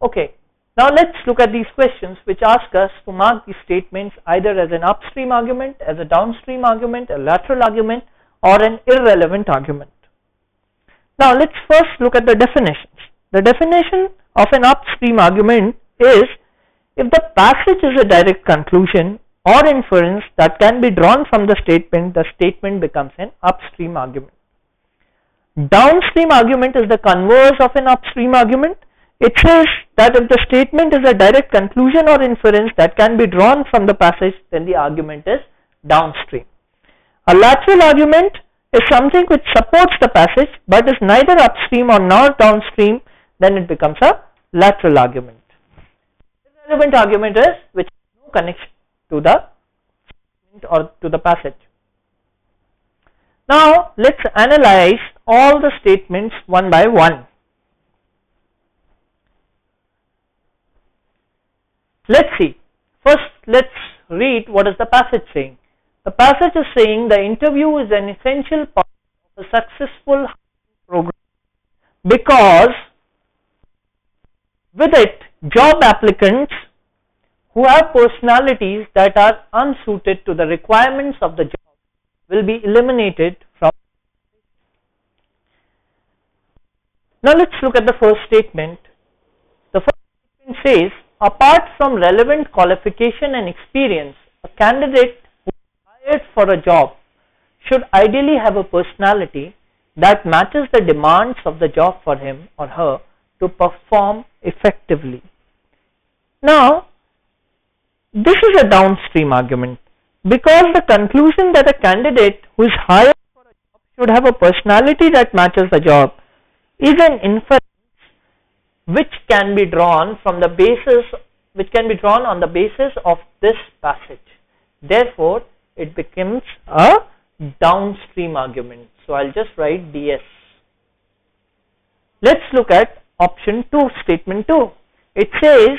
Okay, now let's look at these questions which ask us to mark these statements either as an upstream argument, as a downstream argument, a lateral argument, or an irrelevant argument. Now let's first look at the definitions. The definition of an upstream argument is if the passage is a direct conclusion or inference that can be drawn from the statement becomes an upstream argument. Downstream argument is the converse of an upstream argument. It says that if the statement is a direct conclusion or inference that can be drawn from the passage, then the argument is downstream. A lateral argument is something which supports the passage but is neither upstream or nor downstream, then it becomes a lateral argument. Irrelevant argument is which has no connection to the statement or to the passage. Now let's analyze all the statements one by one. Let's see. First, let's read what is the passage saying. The passage is saying the interview is an essential part of a successful program because with it, job applicants who have personalities that are unsuited to the requirements of the job will be eliminated from. Now let's look at the first statement. The first statement says, apart from relevant qualification and experience, a candidate who is hired for a job should ideally have a personality that matches the demands of the job for him or her to perform effectively. Now, this is a downstream argument because the conclusion that a candidate who is hired for a job should have a personality that matches the job is an inference which can be drawn on the basis of this passage. Therefore, it becomes a downstream argument. So I'll just write DS. Let's look at option 2, statement 2. It says,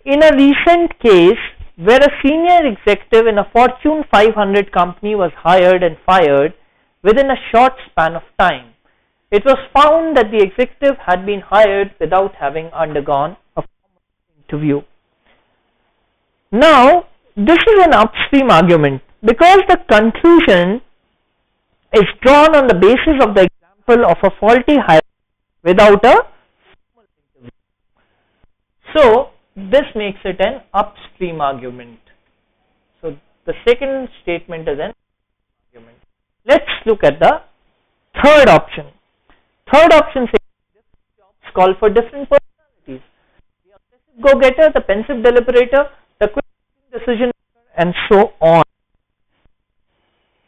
in a recent case where a senior executive in a Fortune 500 company was hired and fired within a short span of time, it was found that the executive had been hired without having undergone a formal interview. Now, this is an upstream argument because the conclusion is drawn on the basis of the example of a faulty hire without a formal interview. So, this makes it an upstream argument. So, the second statement is an argument. Let's look at the third option. Third option says different jobs call for different personalities. The aggressive go-getter, the pensive deliberator, the quick decision maker, and so on.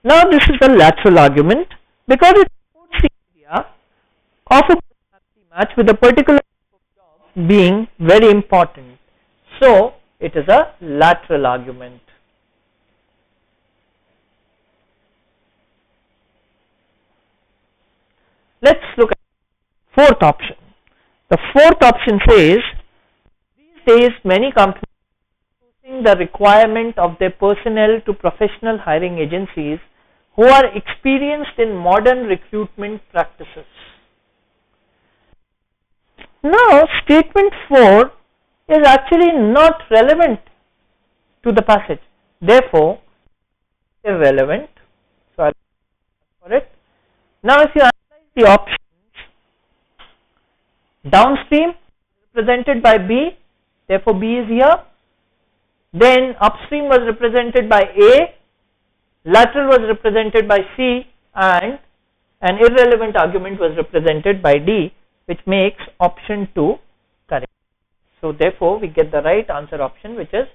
Now this is a lateral argument because it supports the idea of a personality match with a particular job being very important. So it is a lateral argument. Let's look at the fourth option. The fourth option says, these days many companies are outsourcing the requirement of their personnel to professional hiring agencies who are experienced in modern recruitment practices. Now, statement 4 is actually not relevant to the passage. Therefore, irrelevant. So, I'll look for it. Now, if you the options, downstream represented by B, therefore B is here, then upstream was represented by A, lateral was represented by C, and an irrelevant argument was represented by D, which makes option 2 correct. So therefore we get the right answer option, which is